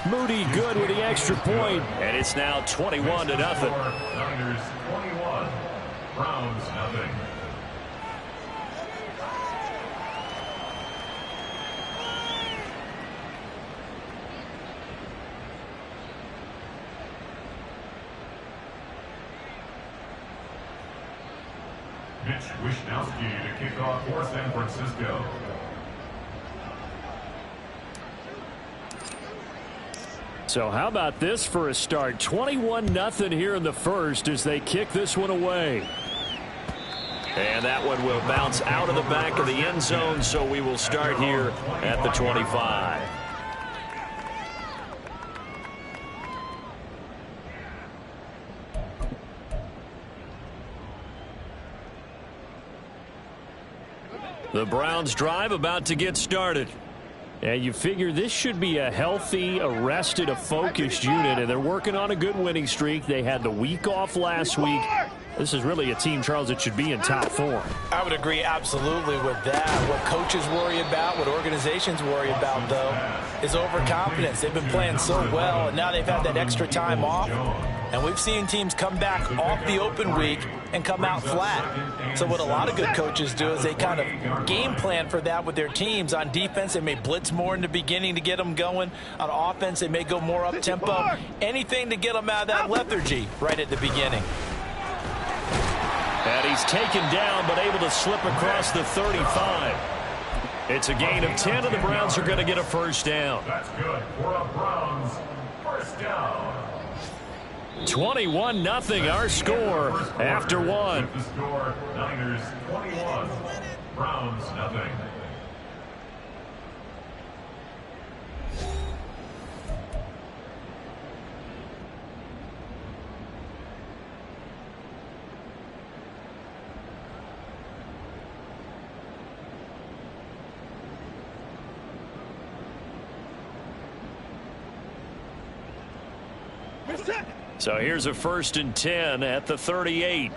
Moody good with the extra point, and it's now 21-0. Niners 21, Browns nothing. Mitch Wishnowsky to kick off for San Francisco. So how about this for a start? 21-0 here in the first as they kick this one away. And that one will bounce out of the back of the end zone, so we will start here at the 25. The Browns drive about to get started. And you figure this should be a healthy, a rested, a focused unit, and they're working on a good winning streak. They had the week off last week. This is really a team, Charles, that should be in top form. I would agree absolutely with that. What coaches worry about, what organizations worry about, though, is overconfidence. They've been playing so well, and now they've had that extra time off. And we've seen teams come back off the open week and come out flat. So what a lot of good coaches do is they kind of game plan for that with their teams. On defense, they may blitz more in the beginning to get them going. On offense, they may go more up-tempo. Anything to get them out of that lethargy right at the beginning. And he's taken down, but able to slip across the 35. It's a gain of 10, and the Browns are going to get a first down. That's good for a Browns first down. 21-0 our score after one. The score, Niners 21, Browns nothing. So here's a 1st and 10 at the 38.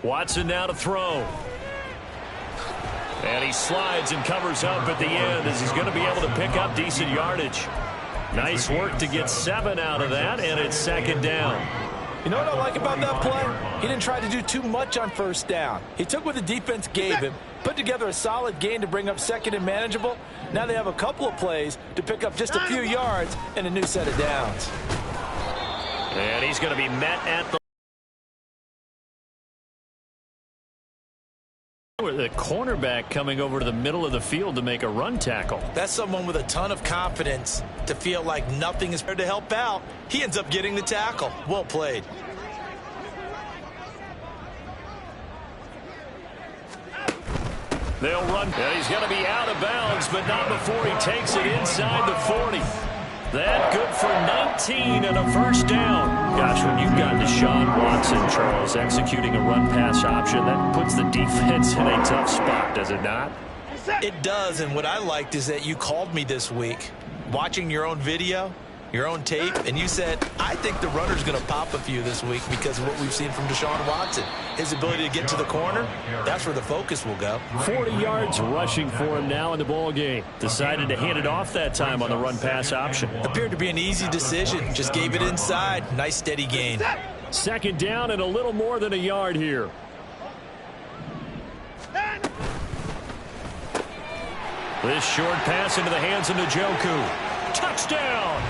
Watson now to throw. And he slides and covers up at the end as he's going to be able to pick up decent yardage. Nice work to get 7 out of that, and it's 2nd down. You know what I like about that play? He didn't try to do too much on 1st down. He took what the defense gave him, put together a solid gain to bring up 2nd and manageable. Now they have a couple of plays to pick up just a few yards and a new set of downs. And he's going to be met at the cornerback coming over to the middle of the field to make a run tackle. That's someone with a ton of confidence to feel like nothing is there to help out. He ends up getting the tackle. Well played. They'll run, and he's going to be out of bounds, but not before he takes it inside the 40. That good for 19 and a first down. Gosh, when you've got Deshaun Watson, Charles, executing a run-pass option, that puts the defense in a tough spot, does it not? It does, and what I liked is that you called me this week, watching your own video, your own tape, and you said, I think the runner's going to pop a few this week because of what we've seen from Deshaun Watson. His ability to get to the corner, that's where the focus will go. 40 yards rushing for him now in the ball game. Decided to hand it off that time on the run-pass option. Appeared to be an easy decision. Just gave it inside. Nice steady gain. 2nd down and a little more than a yard here. This short pass into the hands of Njoku. Touchdown!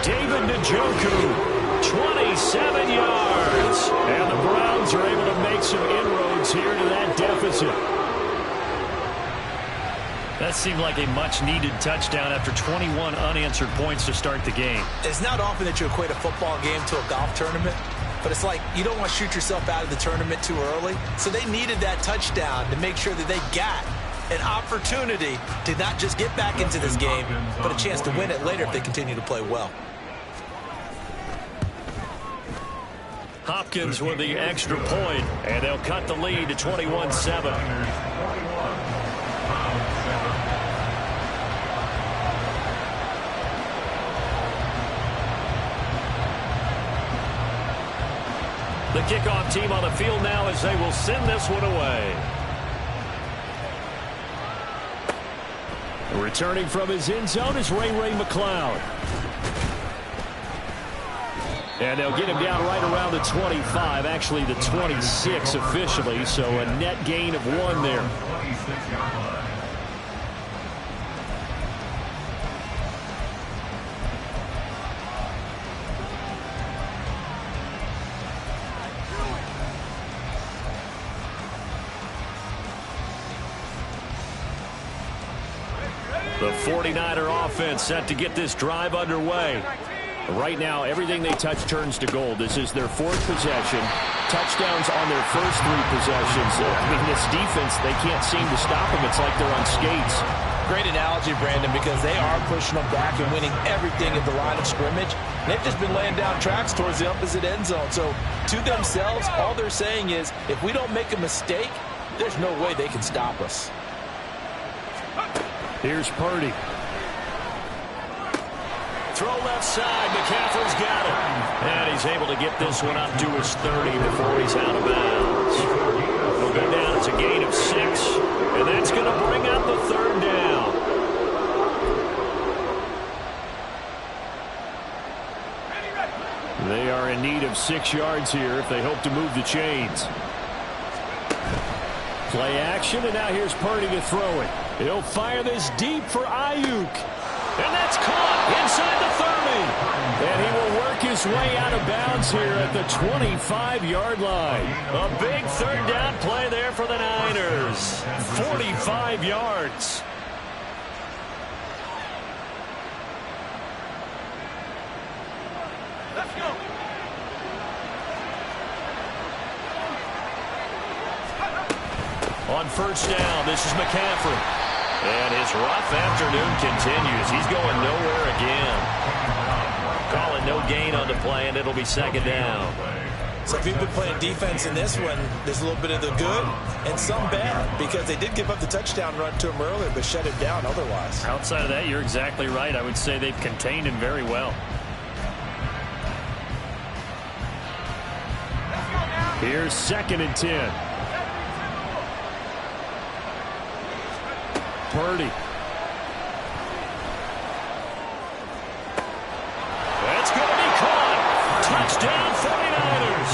David Njoku, 27 yards. And the Browns are able to make some inroads here to that deficit. That seemed like a much-needed touchdown after 21 unanswered points to start the game. It's not often that you equate a football game to a golf tournament, but it's like you don't want to shoot yourself out of the tournament too early. So they needed that touchdown to make sure that they got an opportunity to not just get back into this game, but a chance to win it later if they continue to play well. Hopkins with the extra point, and they'll cut the lead to 21-7. The kickoff team on the field now as they will send this one away. Returning from his end zone is Ray McCloud. And they'll get him down right around the 25, actually the 26 officially, so a net gain of 1 there. The 49er offense set to get this drive underway. Right now, everything they touch turns to gold. This is their 4th possession. Touchdowns on their first 3 possessions. I mean, this defense, they can't seem to stop them. It's like they're on skates. Great analogy, Brandon, because they are pushing them back and winning everything at the line of scrimmage. They've just been laying down tracks towards the opposite end zone. So, to themselves, all they're saying is, if we don't make a mistake, there's no way they can stop us. Here's Purdy. Throw left side. McCaffrey's got it. And he's able to get this one up to his 30 before he's out of bounds. He'll go down as a gain of 6. And that's going to bring up the 3rd down. They are in need of 6 yards here if they hope to move the chains. Play action, and now here's Purdy to throw it. He'll fire this deep for Ayuk. And that's caught inside the 30. And he will work his way out of bounds here at the 25-yard line. A big 3rd down play there for the Niners. 45 yards. Let's go. On 1st down, this is McCaffrey. And his rough afternoon continues. He's going nowhere again. Calling no gain on the play, and it'll be 2nd down. So if you've been playing defense in this one, there's a little bit of the good and some bad, because they did give up the touchdown run to him earlier, but shut it down otherwise. Outside of that, you're exactly right. I would say they've contained him very well. Here's 2nd and 10. Purdy. That's going to be caught. Touchdown 49ers.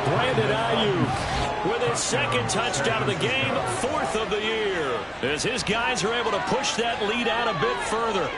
Brandon Ayuk with his 2nd touchdown of the game, 4th of the year, as his guys are able to push that lead out a bit further.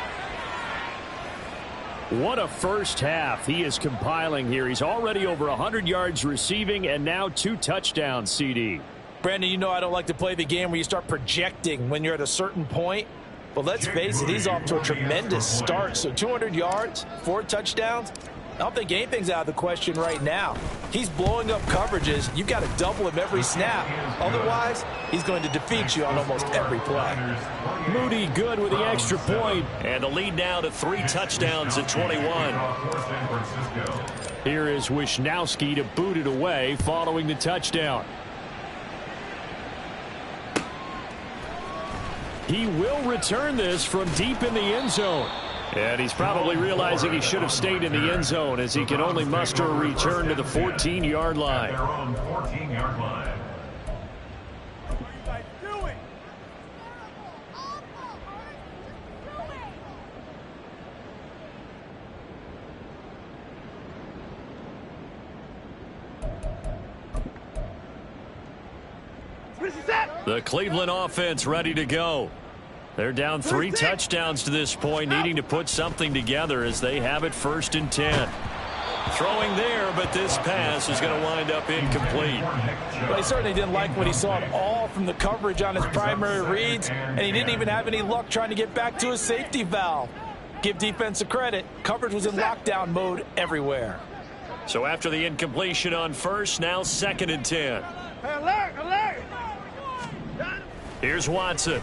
What a first half he is compiling here. He's already over 100 yards receiving and now 2 touchdowns, CD. Brandon, you know I don't like to play the game where you start projecting when you're at a certain point. But let's face it, he's off to a tremendous start. So 200 yards, 4 touchdowns. I don't think anything's out of the question right now. He's blowing up coverages. You've got to double him every snap. Otherwise, he's going to defeat you on almost every play. Moody good with the extra point. And the lead now to 3 touchdowns at 21. Here is Wishnowski to boot it away following the touchdown. He will return this from deep in the end zone. And he's probably realizing he should have stayed in the end zone, as he can only muster a return to the 14-yard line. The Cleveland offense ready to go. They're down 3 touchdowns to this point, needing to put something together as they have it 1st and 10. Throwing there, but this pass is going to wind up incomplete. But he certainly didn't like what he saw at all from the coverage on his primary reads, and he didn't even have any luck trying to get back to his safety valve. Give defense a credit. Coverage was in lockdown mode everywhere. So after the incompletion on 1st, now 2nd and 10. Alert, alert. Here's Watson.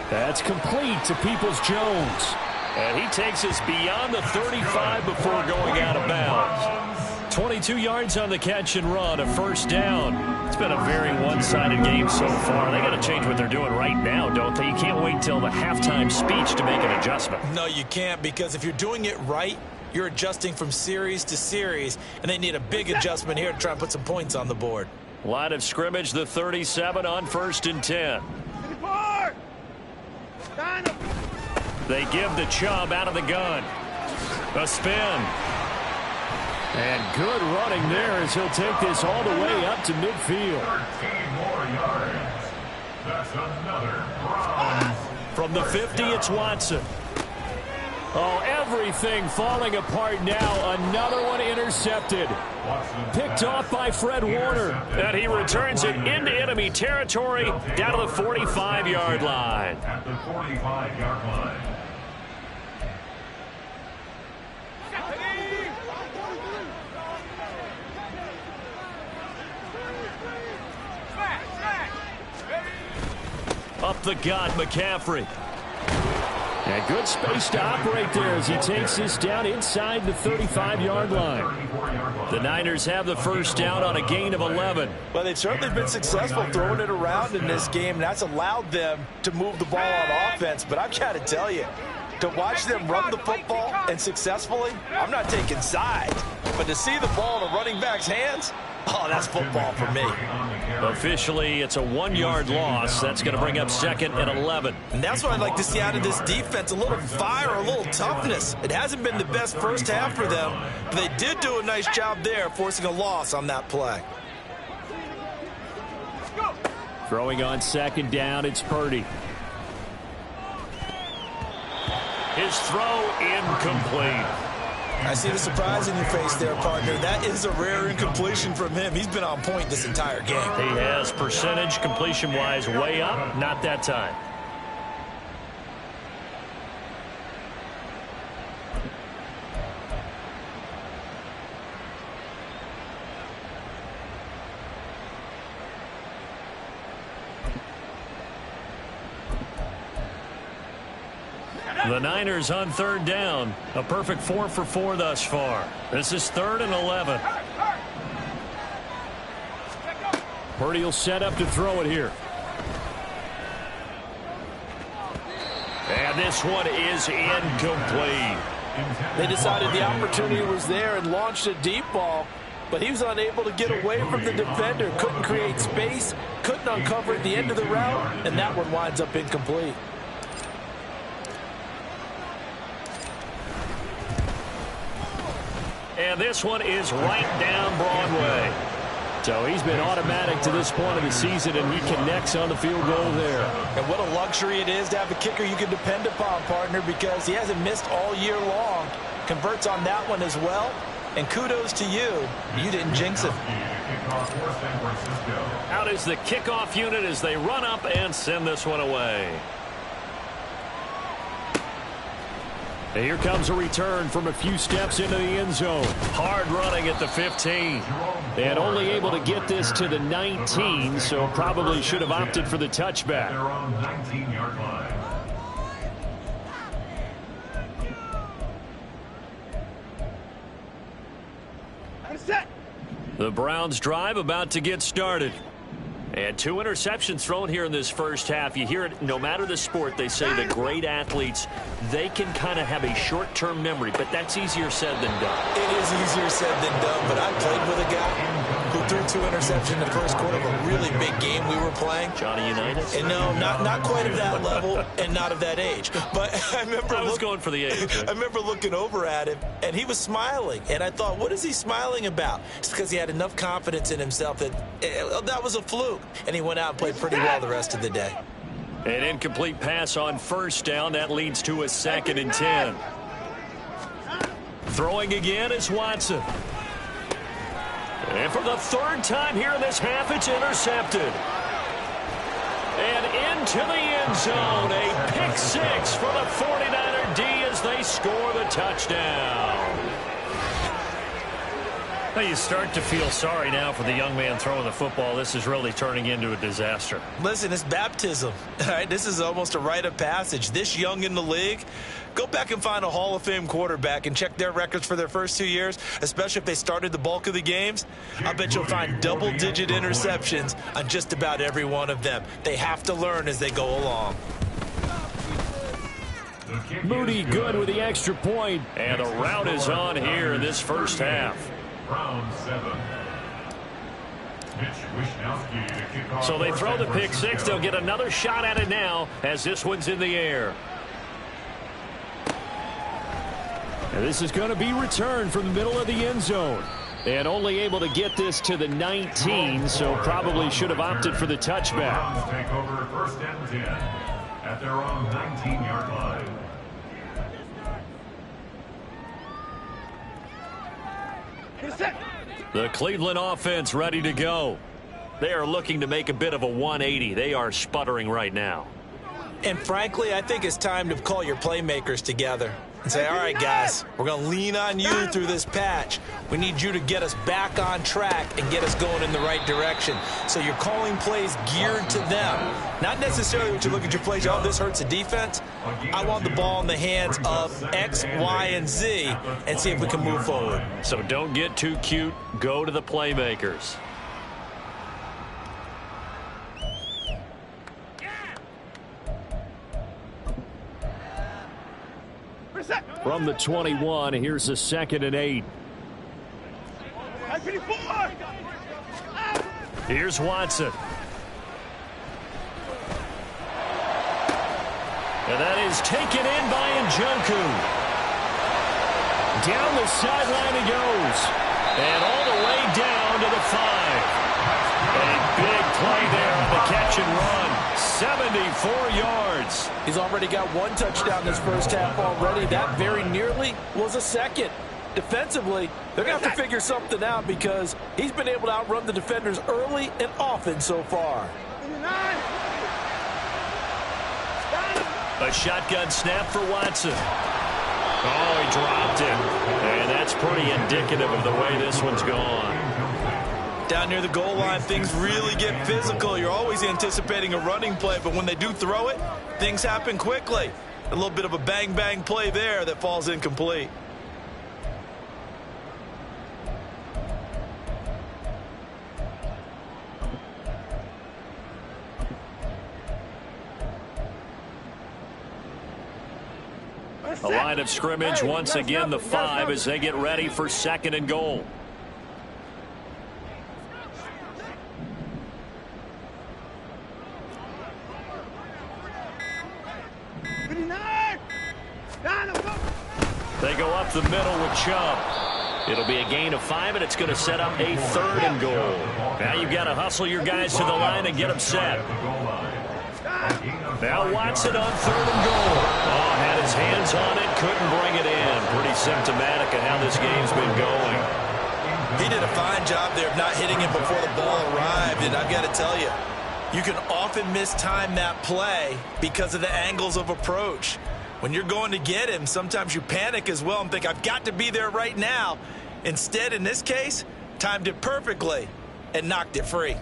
That's complete to Peoples-Jones. And he takes us beyond the 35 before going out of bounds. 22 yards on the catch and run, a 1st down. It's been a very one-sided game so far. They got to change what they're doing right now, don't they? You can't wait until the halftime speech to make an adjustment. No, you can't, because if you're doing it right, you're adjusting from series to series, and they need a big adjustment here to try and put some points on the board. Line of scrimmage, the 37 on 1st and 10. They give the Chubb out of the gun. A spin. And good running there as he'll take this all the way up to midfield. 13 more yards. That's another Browns. From the 50, it's Watson. Oh, everything falling apart now. Another one intercepted. Picked off by Fred Warner. And he returns it into enemy territory down to the 45-yard line. At the 45-yard line. Up the gut, McCaffrey. And good space to operate there as he takes this down inside the 35-yard line. The Niners have the first down on a gain of 11. Well, they've certainly been successful throwing it around in this game, and that's allowed them to move the ball on offense. But I've got to tell you, to watch them run the football and successfully, I'm not taking sides. But to see the ball in a running back's hands, oh, that's football for me. Officially, it's a 1-yard loss. That's going to bring up 2nd and 11. And that's what I'd like to see out of this defense, a little fire, a little toughness. It hasn't been the best first half for them, but they did do a nice job there, forcing a loss on that play. Throwing on 2nd down, it's Purdy. His throw incomplete. I see the surprise in your face there, partner. That is a rare incompletion from him. He's been on point this entire game. He has percentage completion-wise way up. Not that time. The Niners on 3rd down. A perfect 4 for 4 thus far. This is 3rd and 11. Purdy will set up to throw it here. And this one is incomplete. They decided the opportunity was there and launched a deep ball, but he was unable to get away from the defender. Couldn't create space, couldn't uncover at the end of the route, and that one winds up incomplete. And this one is right down Broadway. So he's been automatic to this point of the season, and he connects on the field goal there. And what a luxury it is to have a kicker you can depend upon, partner, because he hasn't missed all year long. Converts on that one as well. And kudos to you. You didn't jinx it. Out is the kickoff unit as they run up and send this one away. And here comes a return from a few steps into the end zone. Hard running at the 15. And only able to get this to the 19, so probably should have opted for the touchback. They're on 19-yard line. The Browns drive about to get started. And 2 interceptions thrown here in this first half. You hear it, no matter the sport, they say that great athletes, they can kind of have a short-term memory, but that's easier said than done. It is easier said than done, but I played with a guy who threw 2 interceptions in the first quarter of a really big game we were playing. Johnny Unitas? And no, not quite of that level and not of that age. But I remember I was going for the age. I remember looking over at him, and he was smiling. And I thought, what is he smiling about? It's because he had enough confidence in himself that that was a fluke. And he went out and played pretty well the rest of the day. An incomplete pass on first down. That leads to a 2nd and 10. Throwing again is Watson. And for the 3rd time here in this half, it's intercepted. And into the end zone. A pick 6 for the 49er D as they score the touchdown. Well, you start to feel sorry now for the young man throwing the football. This is really turning into a disaster. Listen, it's baptism. All right, this is almost a rite of passage. This young in the league, go back and find a Hall of Fame quarterback and check their records for their first 2 years, especially if they started the bulk of the games. I bet you'll find double-digit interceptions on just about every one of them. They have to learn as they go along. Moody good with the extra point. And the route is on here in this first half. Round 7. So they throw the pick six. They'll get another shot at it now as this one's in the air. And this is going to be returned from the middle of the end zone. And only able to get this to the 19, so probably should have opted for the touchback. Take over first and 10 at their own 19-yard line. The Cleveland offense ready to go. They are looking to make a bit of a 180. They are sputtering right now. And frankly, I think it's time to call your playmakers together and say, all right, guys, we're going to lean on you through this patch. We need you to get us back on track and get us going in the right direction. So you're calling plays geared to them. Not necessarily what you look at your plays, oh, this hurts the defense. I want the ball in the hands of X, Y, and Z and see if we can move forward. So don't get too cute. Go to the playmakers. From the 21, here's a 2nd and 8. Here's Watson. And that is taken in by Njoku. Down the sideline he goes. And all the way down to the 5. A big play there on the catch and run. 74 yards. He's already got one touchdown this first half already. That very nearly was a second. Defensively, they're going to have to figure something out because he's been able to outrun the defenders early and often so far. A shotgun snap for Watson. Oh, he dropped it. And that's pretty indicative of the way this one's gone. Down near the goal line, things really get physical. You're always anticipating a running play, but when they do throw it, things happen quickly. A little bit of a bang-bang play there that falls incomplete. A line of scrimmage once again, the 5 as they get ready for 2nd and goal. They go up the middle with Chubb. It'll be a gain of 5, and it's going to set up a 3rd and goal. Now you've got to hustle your guys to the line and get them set. Now Watson on 3rd and goal. Oh, had his hands on it, couldn't bring it in. Pretty symptomatic of how this game's been going. He did a fine job there of not hitting it before the ball arrived, and I've got to tell you, you can often mistime that play because of the angles of approach. When you're going to get him, sometimes you panic as well and think, I've got to be there right now. Instead, in this case, timed it perfectly and knocked it free.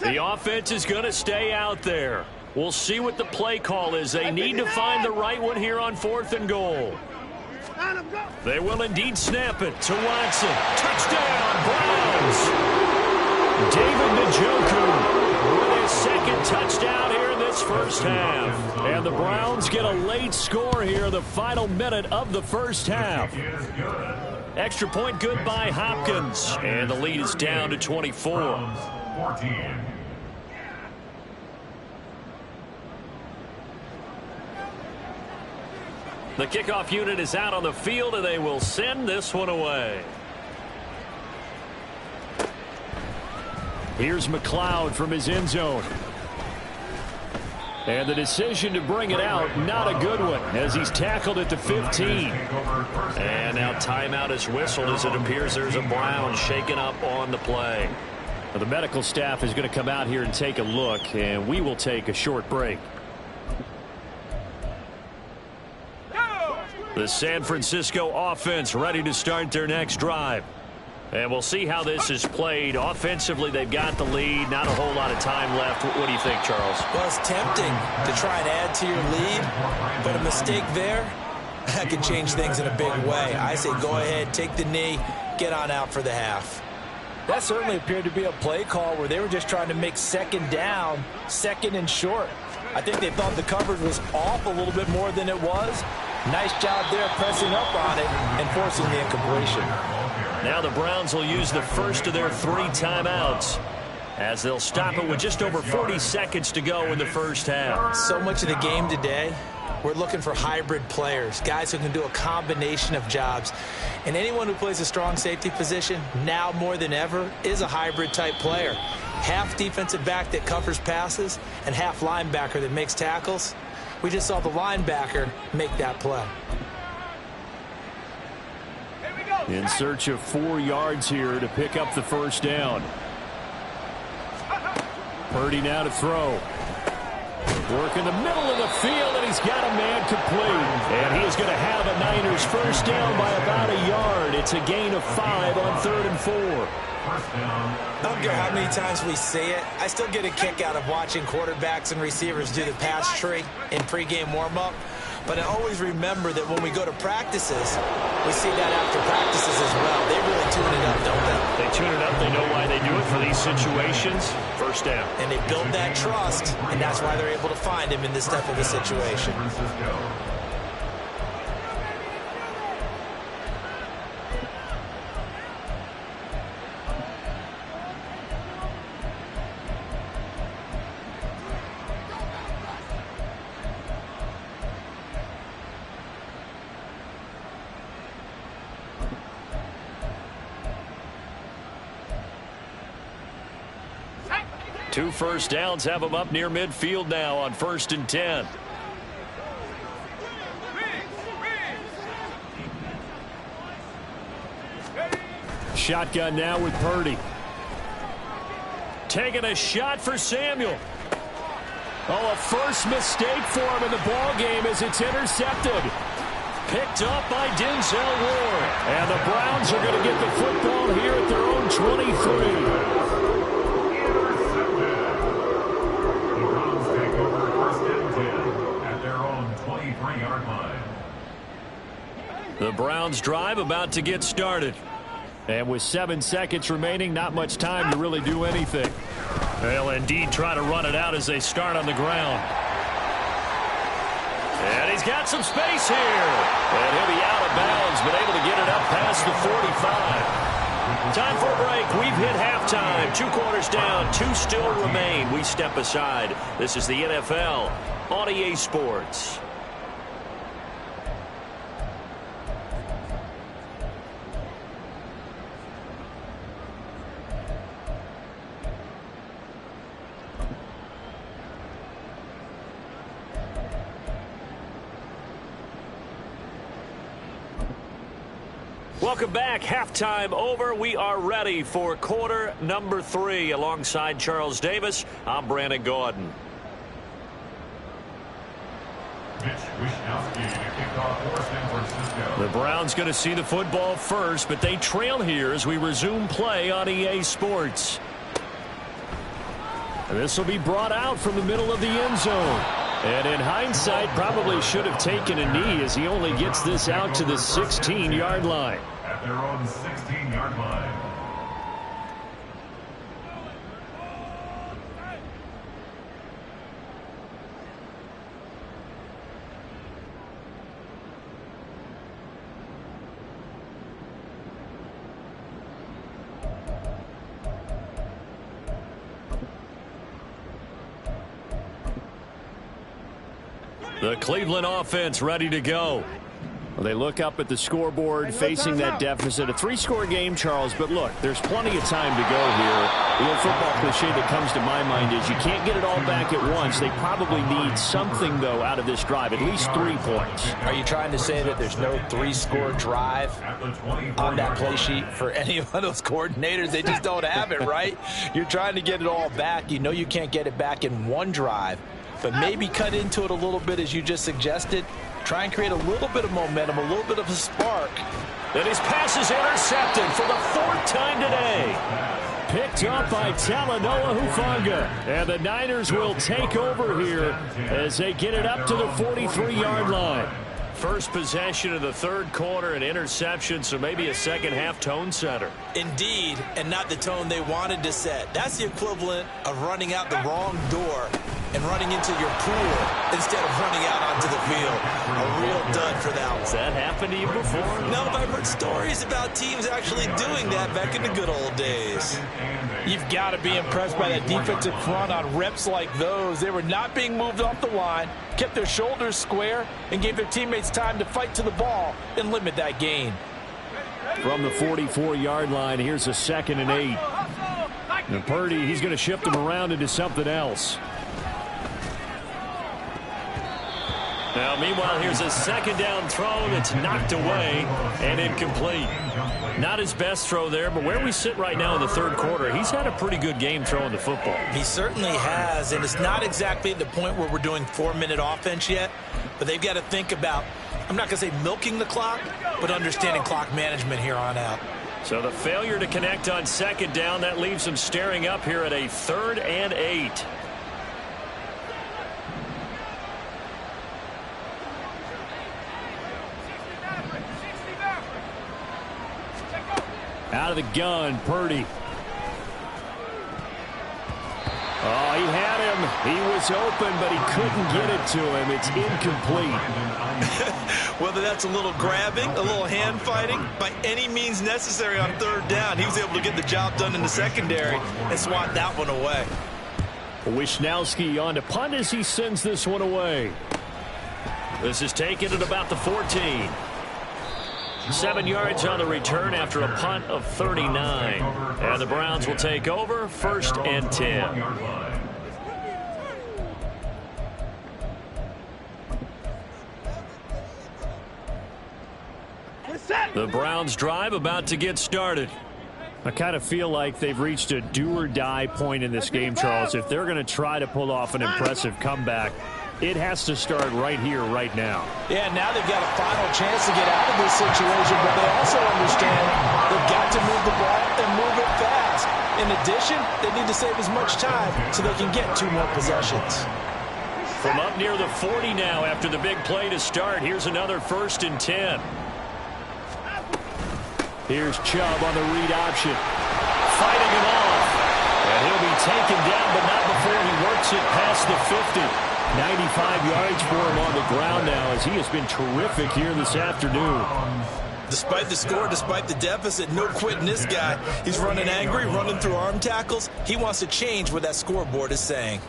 The offense is going to stay out there. We'll see what the play call is. They need to find the right one here on 4th and goal. They will indeed snap it to Watson. Touchdown, Browns. David Njoku with his 2nd touchdown here in this first half. And the Browns get a late score here, the final minute of the first half. Extra point good by Hopkins. And the lead is down to 24. 14. The kickoff unit is out on the field, and they will send this one away. Here's McLeod from his end zone. And the decision to bring it out, not a good one, as he's tackled at the 15. And now timeout is whistled as it appears there's a Brown shaken up on the play. Well, the medical staff is going to come out here and take a look, and we will take a short break. The San Francisco offense ready to start their next drive. And we'll see how this is played. Offensively, they've got the lead. Not a whole lot of time left. What do you think, Charles? Well, it's tempting to try and add to your lead, but a mistake there, that can change things in a big way. I say go ahead, take the knee, get on out for the half. That certainly appeared to be a play call where they were just trying to make 2nd down, 2nd and short. I think they thought the coverage was off a little bit more than it was. Nice job there pressing up on it and forcing the incompletion. Now the Browns will use the first of their 3 timeouts, as they'll stop it with just over 40 seconds to go in the first half. So much of the game today, we're looking for hybrid players, guys who can do a combination of jobs. And anyone who plays a strong safety position, now more than ever, is a hybrid type player. Half defensive back that covers passes and half linebacker that makes tackles. We just saw the linebacker make that play. In search of 4 yards here to pick up the first down. Purdy now to throw. Work in the middle of the field, and he's got a man complete. And he is going to have a Niners first down by about a yard. It's a gain of 5 on 3rd and 4. I don't care how many times we see it. I still get a kick out of watching quarterbacks and receivers do the pass tree in pregame warm-up. But I always remember that when we go to practices, we see that after practices as well. They really tune it up, don't they? They tune it up. They know why they do it for these situations. First down. And they build that trust, and that's why they're able to find him in this type of a situation. Two first downs have them up near midfield now on 1st and 10. Shotgun now with Purdy. Taking a shot for Samuel. Oh, a first mistake for him in the ball game as it's intercepted. Picked up by Denzel Ward. And the Browns are going to get the football here at their own 23. The Browns drive about to get started. And with 7 seconds remaining, not much time to really do anything. They'll indeed try to run it out as they start on the ground. And he's got some space here. And he'll be out of bounds, but able to get it up past the 45. Time for a break. We've hit halftime. 2 quarters down, 2 still remain. We step aside. This is the NFL on EA Sports. Welcome back. Halftime over. We are ready for quarter number 3. Alongside Charles Davis, I'm Brandon Gaudin. The Browns going to see the football first, but they trail here as we resume play on EA Sports. This will be brought out from the middle of the end zone. And in hindsight, probably should have taken a knee as he only gets this out to the 16-yard line. At their own 16-yard line. The Cleveland offense ready to go. Well, they look up at the scoreboard facing that deficit. A 3-score game, Charles, but look, there's plenty of time to go here. The old football cliche that comes to my mind is you can't get it all back at once. They probably need something, though, out of this drive, at least 3 points. Are you trying to say that there's no 3-score drive on that play sheet for any of those coordinators? They just don't have it, right? You're trying to get it all back. You know you can't get it back in one drive, but maybe cut into it a little bit as you just suggested. Try and create a little bit of momentum, a little bit of a spark. And his pass is intercepted for the 4th time today. Picked up by Talanoa Hufanga. And the Niners will take over here as they get it up to the 43-yard line. First possession of the 3rd quarter, an interception, so maybe a second-half tone setter. Indeed, and not the tone they wanted to set. That's the equivalent of running out the wrong door and running into your pool instead of running out onto the field. A real dud for that one. Has that happened to you before? No, but I've heard stories about teams actually doing that back in the good old days. You've got to be impressed by that defensive front on reps like those. They were not being moved off the line, kept their shoulders square, and gave their teammates time to fight to the ball and limit that gain. From the 44-yard line, here's a 2nd and 8. And Purdy, he's going to shift him around into something else. Now, meanwhile, here's a 2nd down throw that's knocked away and incomplete. Not his best throw there, but where we sit right now in the 3rd quarter, he's had a pretty good game throwing the football. He certainly has, and it's not exactly at the point where we're doing 4-minute offense yet, but they've got to think about, I'm not going to say milking the clock, but understanding clock management here on out. So the failure to connect on 2nd down, that leaves him staring up here at a 3rd and 8. Out of the gun, Purdy. Oh, he had him. He was open, but he couldn't get it to him. It's incomplete. Whether that's a little grabbing, a little hand fighting, by any means necessary on 3rd down, he was able to get the job done in the secondary and swat that one away. Wishnowski on to punt as he sends this one away. This is taken at about the 14. 7 yards on the return after a punt of 39. And the Browns will take over 1st and 10. The Browns drive about to get started. I kind of feel like they've reached a do-or-die point in this game, Charles. If they're going to try to pull off an impressive comeback, it has to start right here, right now. Yeah, now they've got a final chance to get out of this situation, but they also understand they've got to move the ball and move it fast. In addition, they need to save as much time so they can get 2 more possessions. From up near the 40 now after the big play to start, here's another 1st and 10. Here's Chubb on the read option. Fighting him off. And he'll be taken down, but not before he works it past the 50. 95 yards for him on the ground now as he has been terrific here this afternoon. Despite the score, despite the deficit, no quitting this guy. He's running angry, running through arm tackles. He wants to change what that scoreboard is saying.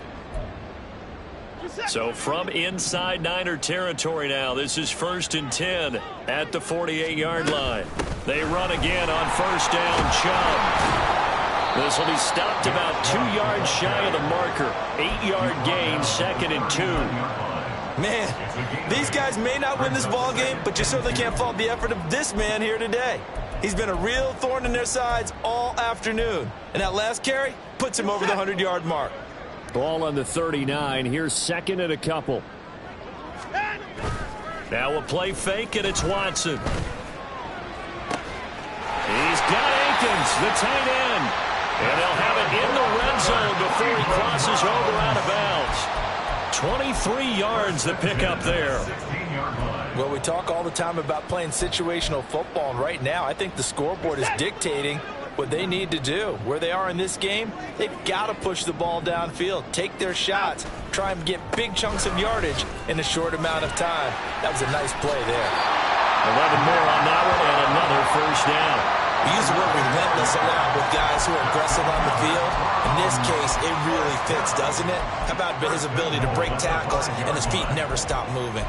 So from inside Niner territory now, this is 1st and 10 at the 48-yard line. They run again on 1st down. Chubb. This will be stopped about 2 yards shy of the marker. 8-yard gain, 2nd and 2. Man, these guys may not win this ball game, but you certainly can't fault the effort of this man here today. He's been a real thorn in their sides all afternoon. And that last carry puts him over the 100-yard mark. Ball on the 39. Here's 2nd and a couple. Now a play fake, and it's Watson. He's got Akins, the tight end. And they'll have it in the red zone before he crosses over out of bounds. 23 yards the pickup there. Well, we talk all the time about playing situational football, and right now I think the scoreboard is dictating what they need to do. Where they are in this game, they've got to push the ball downfield, take their shots, try and get big chunks of yardage in a short amount of time. That was a nice play there. 11 more on that one and another 1st down. We use the word relentless a lot with guys who are aggressive on the field. In this case, it really fits, doesn't it? How about his ability to break tackles and his feet never stop moving?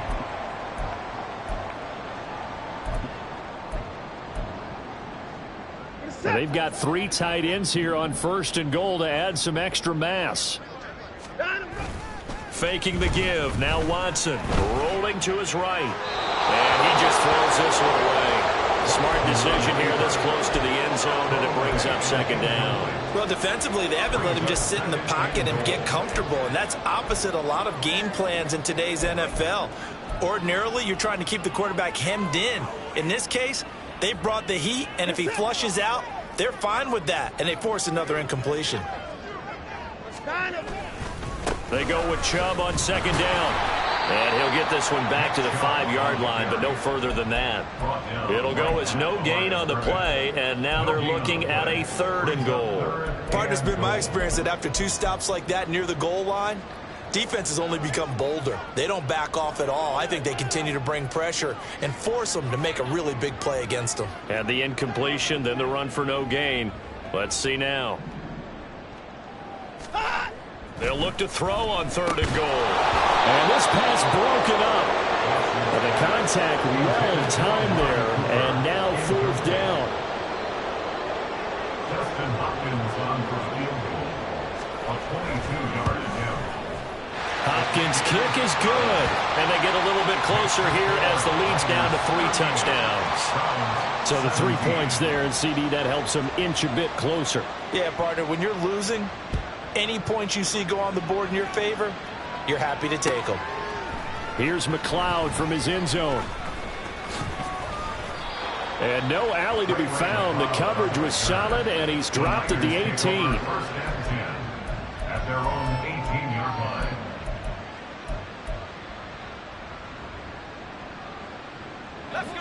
They've got 3 tight ends here on 1st and goal to add some extra mass. Faking the give. Now Watson rolling to his right. And he just throws this one away. Smart decision here this close to the end zone, and it brings up 2nd down. Well, defensively, they haven't let him just sit in the pocket and get comfortable, and that's opposite a lot of game plans in today's NFL. Ordinarily, you're trying to keep the quarterback hemmed in. In this case, they brought the heat, and if he flushes out, they're fine with that, and they force another incompletion. They go with Chubb on 2nd down. And he'll get this one back to the 5-yard line, but no further than that. It'll go as no gain on the play, and now they're looking at a 3rd and goal. Partner's been my experience that after 2 stops like that near the goal line, Defense has only become bolder. They don't back off at all. I think they continue to bring pressure and force them to make a really big play against them. And the incompletion, then the run for no gain. Let's see now. They'll look to throw on 3rd and goal. And this pass broken up. But the contact well timed there, and now 4th down. Justin Hopkins on for field goal. A 22-yard attempt. Hopkins' kick is good. And they get a little bit closer here as the lead's down to 3 touchdowns. So the 3 points there, and CD, that helps them inch a bit closer. Yeah, partner, when you're losing, any points you see go on the board in your favor, you're happy to take them. Here's McLeod from his end zone. And no alley to be found. The coverage was solid, and he's dropped at the 18. 1st and 10 at their own 18-yard line.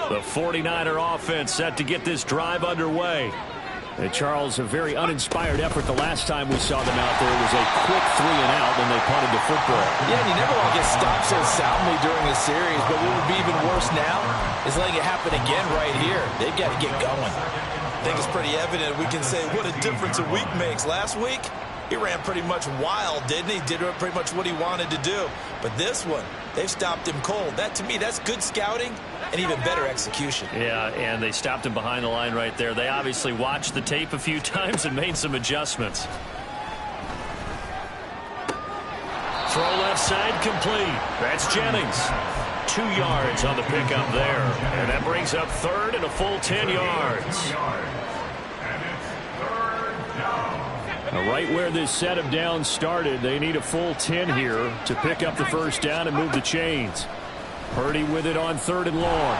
The 49er offense set to get this drive underway. And Charles, a very uninspired effort the last time we saw them out there. It was a quick 3 and out when they punted the football. Yeah, and you never want to get stopped so soundly during a series, but what would be even worse now is letting it happen again right here. They've got to get going. I think it's pretty evident we can say what a difference a week makes. Last week, he ran pretty much wild, didn't he? Did pretty much what he wanted to do. But this one, they've stopped him cold. That, to me, that's good scouting and even better execution. Yeah, and they stopped him behind the line right there. They obviously watched the tape a few times and made some adjustments. Throw left side complete. That's Jennings. 2 yards on the pickup there. And that brings up 3rd and a full 10 yards. And it's 3rd down. Now, right where this set of downs started, they need a full 10 here to pick up the 1st down and move the chains. Purdy with it on 3rd and long.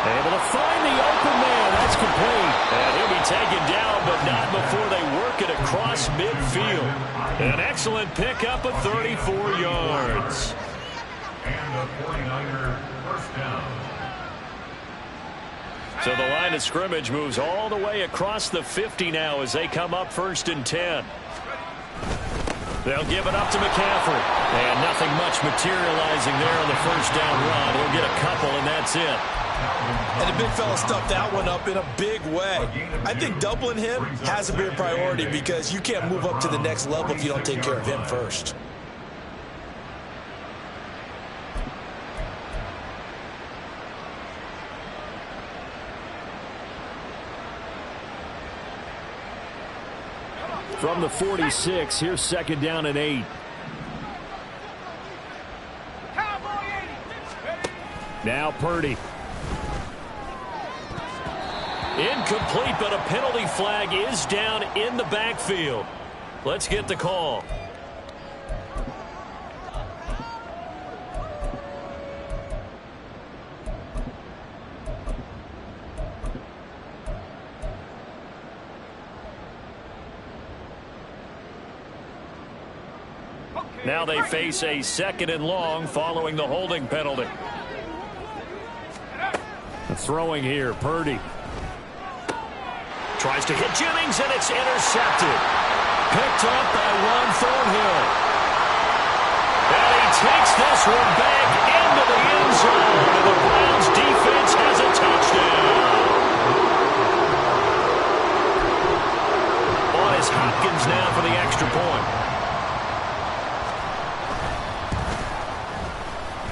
Able to find the open man. That's complete. And he'll be taken down, but not before they work it across midfield. An excellent pickup of 34 yards. And the 49er 1st down. So the line of scrimmage moves all the way across the 50 now as they come up 1st and 10. They'll give it up to McCaffrey. And nothing much materializing there on the 1st down run. He'll get a couple, and that's it. And the big fella stuffed that one up in a big way. I think doubling him has to be a priority because you can't move up to the next level if you don't take care of him first. From the 46, here's 2nd down and 8. Now Purdy. Incomplete, but a penalty flag is down in the backfield. Let's get the call. Now they face a 2nd and long following the holding penalty. Throwing here, Purdy. Tries to hit Jennings, and it's intercepted. Picked up by Juan Thornhill. And he takes this one back into the end zone, and the Browns defense has a touchdown. On is Hopkins now for the extra point.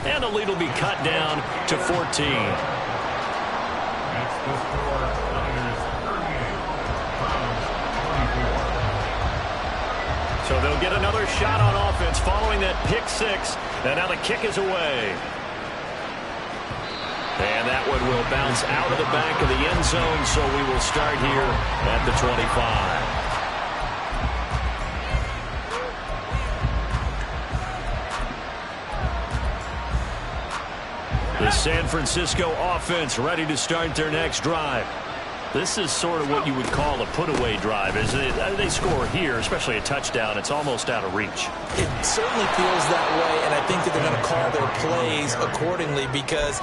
And the lead will be cut down to 14. That's the score. Niners 38, Browns 24. So they'll get another shot on offense following that pick 6. And now the kick is away. And that one will bounce out of the back of the end zone, so we will start here at the 25. The San Francisco offense ready to start their next drive. This is sort of what you would call a put-away drive. As they score here, especially a touchdown, it's almost out of reach. It certainly feels that way, and I think that they're going to call their plays accordingly, because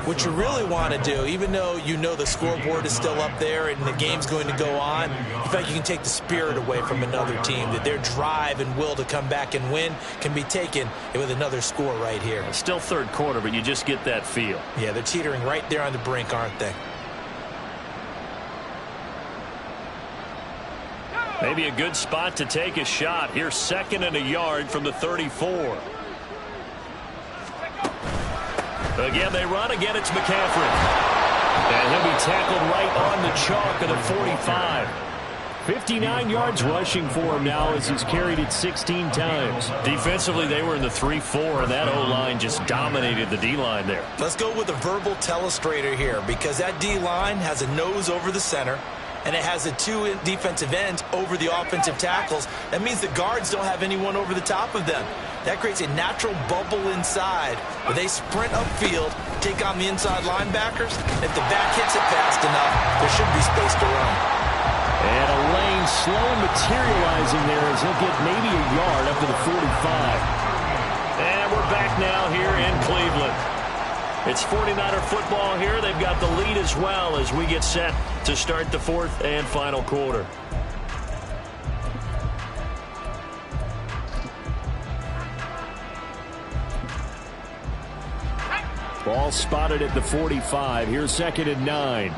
what you really want to do, even though you know the scoreboard is still up there and the game's going to go on, in fact, you can take the spirit away from another team, that their drive and will to come back and win can be taken with another score right here. It's still third quarter, but you just get that feel. Yeah, they're teetering right there on the brink, aren't they? Maybe a good spot to take a shot. Here's 2nd and a yard from the 34. Again, they run. Again, it's McCaffrey. And he'll be tackled right on the chalk of the 45. 59 yards rushing for him now as he's carried it 16 times. Defensively, they were in the 3-4, and that O-line just dominated the D-line there. Let's go with a verbal telestrator here, because that D-line has a nose over the center, and it has a 2 defensive ends over the offensive tackles. That means the guards don't have anyone over the top of them. That creates a natural bubble inside where they sprint upfield, take on the inside linebackers. If the back hits it fast enough, there should be space to run. And a lane slow materializing there as he'll get maybe a yard up to the 45. And we're back now here in Cleveland. It's 49er football here. They've got the lead as well as we get set to start the 4th and final quarter. Ball spotted at the 45. Here's 2nd and 9.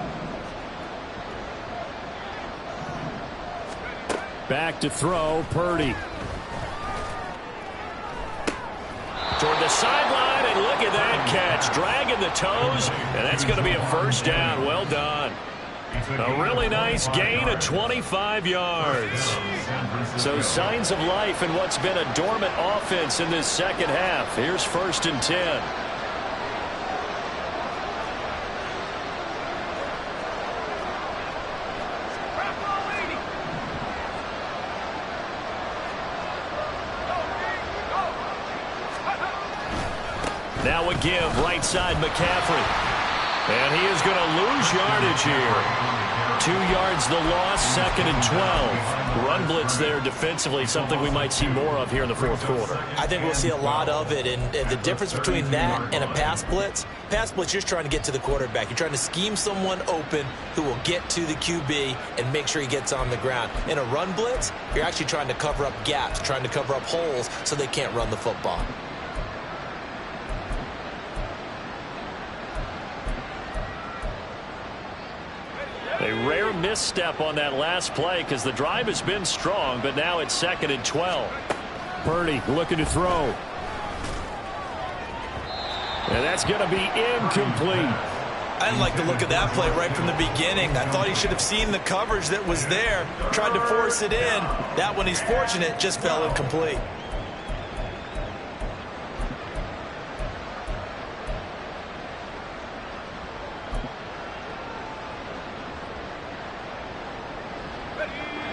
Back to throw, Purdy. Toward the sideline, and look at that catch. Dragging the toes, and that's going to be a first down. Well done. A really nice gain of 25 yards. So signs of life in what's been a dormant offense in this second half. Here's 1st and 10. Now a give, right side McCaffrey. And he is going to lose yardage here. 2 yards the loss, 2nd and 12. Run blitz there defensively, something we might see more of here in the 4th quarter. I think we'll see a lot of it, and the difference between that and a pass blitz, you're just trying to get to the quarterback. You're trying to scheme someone open who will get to the QB and make sure he gets on the ground. In a run blitz, you're actually trying to cover up gaps, trying to cover up holes so they can't run the football. A rare misstep on that last play because the drive has been strong, but now it's 2nd and 12. Purdy looking to throw. And that's going to be incomplete. I didn't like the look of that play right from the beginning. I thought he should have seen the coverage that was there, tried to force it in. That one, he's fortunate, just fell incomplete.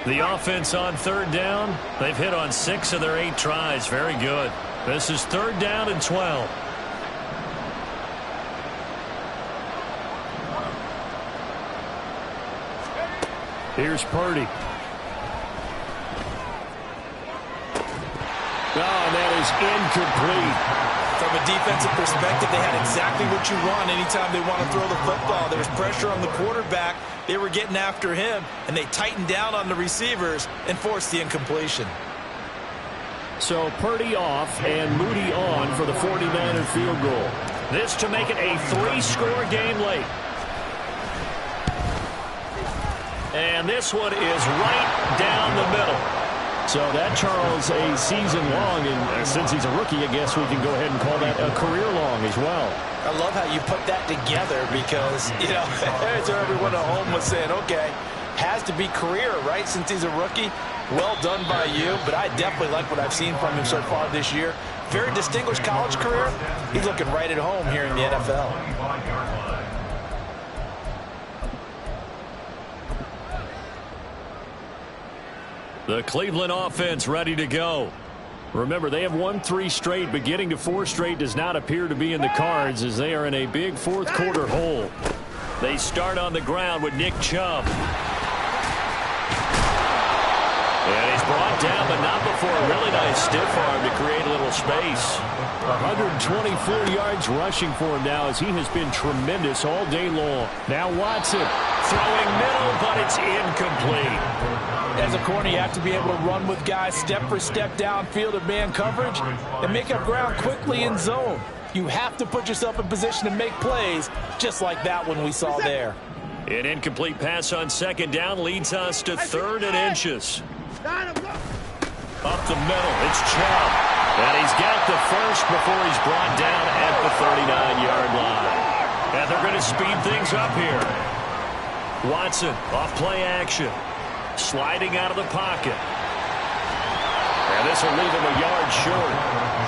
The offense on 3rd down. They've hit on 6 of their 8 tries. Very good. This is 3rd down and 12. Here's Purdy. Oh, and that is incomplete. From a defensive perspective, they had exactly what you want anytime they want to throw the football. There was pressure on the quarterback. They were getting after him, and they tightened down on the receivers and forced the incompletion. So Purdy off and Moody on for the 49er field goal. This to make it a 3-score game late. And this one is right down the middle. So that, Charles, a season long, and since he's a rookie, I guess we can go ahead and call that a career long as well. I love how you put that together because, you know, as everyone at home was saying, okay, has to be career, right, since he's a rookie. Well done by you, but I definitely like what I've seen from him so far this year. Very distinguished college career. He's looking right at home here in the NFL. The Cleveland offense ready to go. Remember, they have won 3 straight, but getting to 4 straight does not appear to be in the cards as they are in a big 4th quarter hole. They start on the ground with Nick Chubb. And he's brought down, but not before a really nice stiff arm to create a little space. 124 yards rushing for him now as he has been tremendous all day long. Now Watson throwing middle, but it's incomplete. As a corner, you have to be able to run with guys step for step downfield of man coverage and make up ground quickly in zone. You have to put yourself in position to make plays, just like that one we saw there. An incomplete pass on second down leads us to 3rd and inches. Up the middle, it's Chubb. And he's got the first before he's brought down at the 39-yard line. And they're going to speed things up here. Watson off play action. Sliding out of the pocket. And this will leave him a yard short.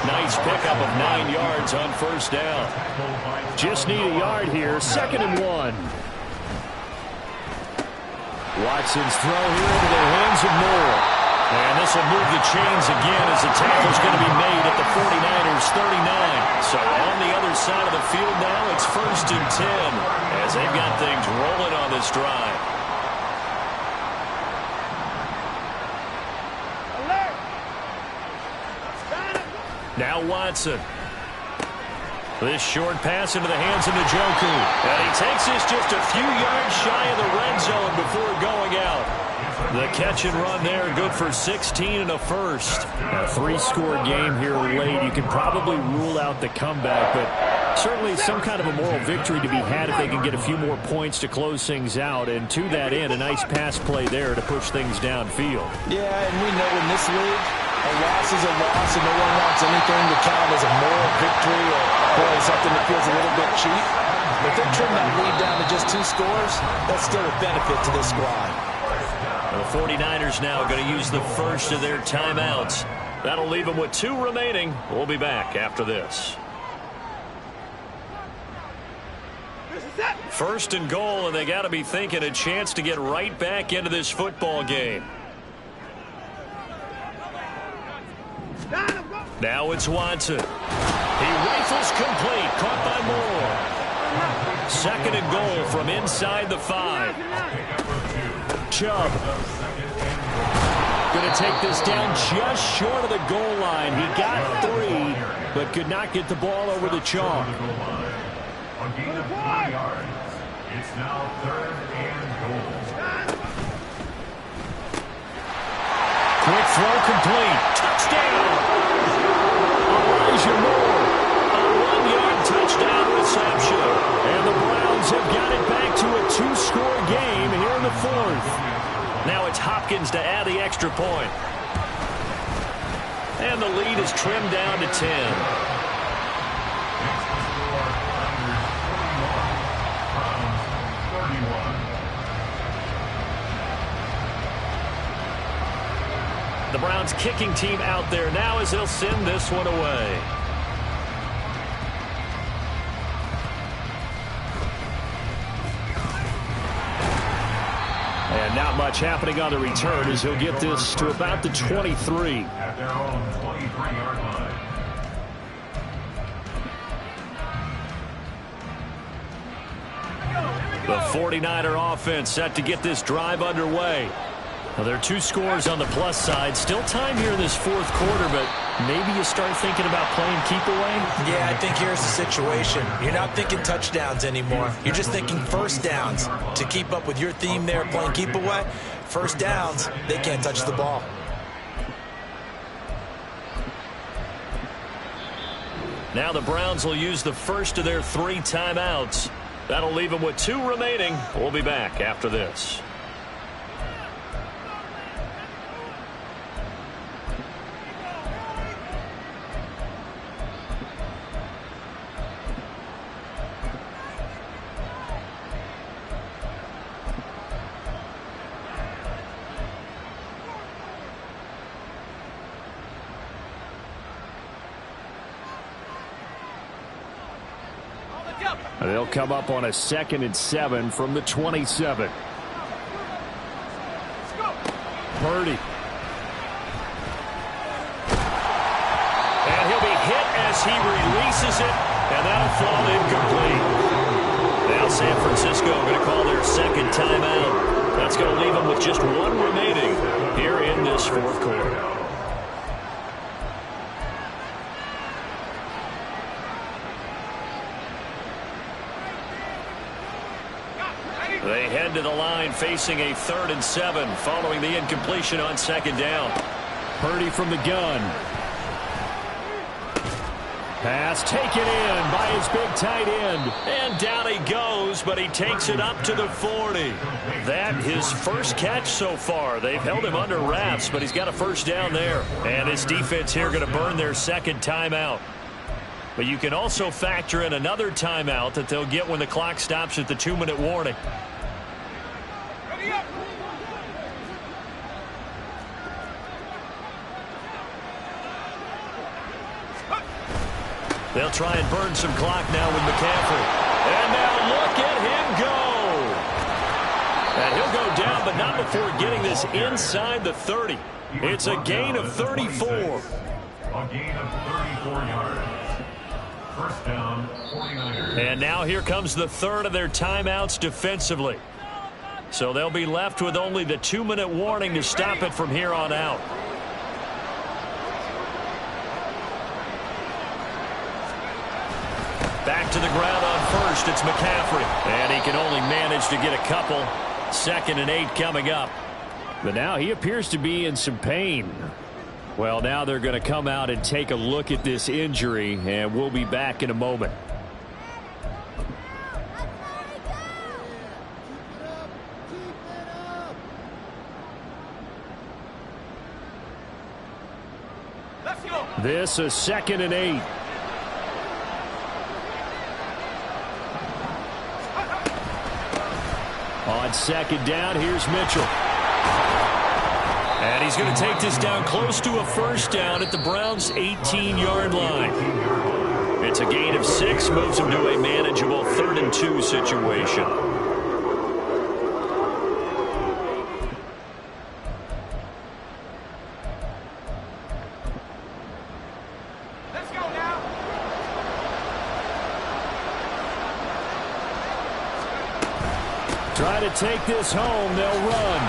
Nice pickup of 9 yards on first down. just need a yard here. 2nd and 1. Watson's throw here into the hands of Moore. And this will move the chains again as the tackle's going to be made at the 49ers' 39. So on the other side of the field now, it's 1st and 10 as they've got things rolling on this drive. Now Watson. This short pass into the hands of Njoku. And he takes this just a few yards shy of the red zone before going out. The catch and run there, good for 16 and a first. A 3-score game here late. You can probably rule out the comeback, but certainly some kind of a moral victory to be had if they can get a few more points to close things out. And to that end, a nice pass play there to push things downfield. Yeah, and we know in this league, a loss is a loss, and no one wants anything to count as a moral victory or something that feels a little bit cheap. If they trim that lead down to just 2 scores, that's still a benefit to this squad. The 49ers now going to use the first of their timeouts. That'll leave them with 2 remaining. We'll be back after this. 1st and goal, and they got to be thinking a chance to get right back into this football game. Now it's Watson. He rifles complete, caught by Moore. 2nd and goal from inside the 5. Chubb going to take this down just short of the goal line. He got 3, but could not get the ball over the chalk. A gain of 3 yards. It's now 3rd and goal. Quick throw complete. Touchdown. Elijah Moore. A 1-yard touchdown reception. And the Browns have got it back to a 2-score game here in the 4th. Now it's Hopkins to add the extra point. And the lead is trimmed down to 10. The Browns kicking team out there now as they'll send this one away. And not much happening on the return as he'll get this to about the 23. At their own 23-yard line. The 49er offense set to get this drive underway. Now, there are 2 scores on the plus side. Still time here in this 4th quarter, but maybe you start thinking about playing keep away? Yeah, I think here's the situation. You're not thinking touchdowns anymore. You're just thinking first downs. To keep up with your theme there, playing keep away, first downs, they can't touch the ball. Now the Browns will use the first of their 3 timeouts. That'll leave them with 2 remaining. We'll be back after this. They'll come up on a 2nd and 7 from the 27. Purdy. And he'll be hit as he releases it, and that'll fall incomplete. Now San Francisco going second timeout. That's going to leave them with just one remaining here in this fourth quarter. They head to the line facing a 3rd and 7 following the incompletion on second down. Purdy from the gun. Pass taken in by his big tight end. And down he goes, but he takes it up to the 40. That his first catch so far. They've held him under wraps, but he's got a first down there. And his defense here going to burn their second timeout. But you can also factor in another timeout that they'll get when the clock stops at the 2-minute warning. They'll try and burn some clock now with McCaffrey. And now look at him go. And he'll go down, but not before getting this inside the 30. It's a gain of 34. A gain of 34 yards. First down, 49ers. And now here comes the third of their timeouts defensively. So they'll be left with only the 2-minute warning to stop it from here on out. Back to the ground on first. It's McCaffrey. And he can only manage to get a couple. 2nd and 8 coming up. But now he appears to be in some pain. Well, now they're going to come out and take a look at this injury, and we'll be back in a moment. This is 2nd and 8. On second down, here's Mitchell. And he's going to take this down close to a first down at the Browns' 18-yard line. It's a gain of 6, moves him to a manageable 3rd and 2 situation. Try to take this home. They'll run.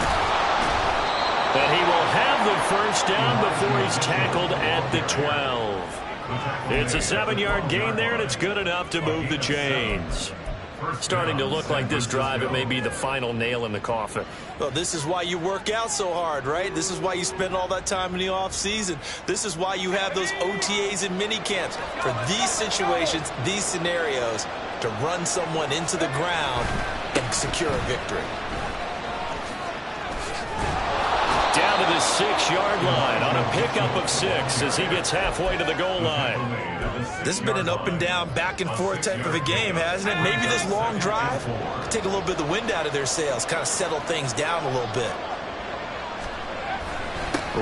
And he will have the first down before he's tackled at the 12. It's a 7-yard gain there, and it's good enough to move the chains. Starting to look like this drive, it may be the final nail in the coffin. Well, this is why you work out so hard, right? This is why you spend all that time in the offseason. This is why you have those OTAs and mini camps. For these situations, these scenarios, to run someone into the ground and secure a victory. Down to the 6-yard line on a pickup of 6 as he gets halfway to the goal line. This has been an up-and-down, back-and-forth type of a game, hasn't it? Maybe this long drive could take a little bit of the wind out of their sails, kind of settle things down a little bit.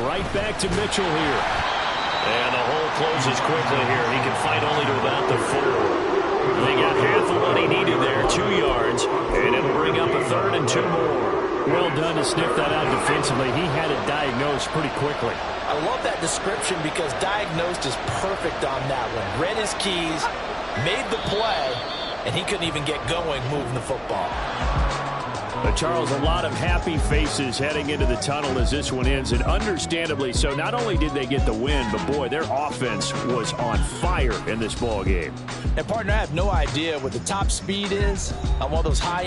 Right back to Mitchell here. And the hole closes quickly here. He can fight only to about the 4. They got half of what he needed there, 2 yards, and it'll bring up a 3rd and 2 more. Well done to sniff that out defensively. He had it diagnosed pretty quickly. I love that description because diagnosed is perfect on that one. Read his keys, made the play, and he couldn't even get going moving the football. Charles, a lot of happy faces heading into the tunnel as this one ends, and understandably so. Not only did they get the win, but boy, their offense was on fire in this ball game. And partner, I have no idea what the top speed is on one of those high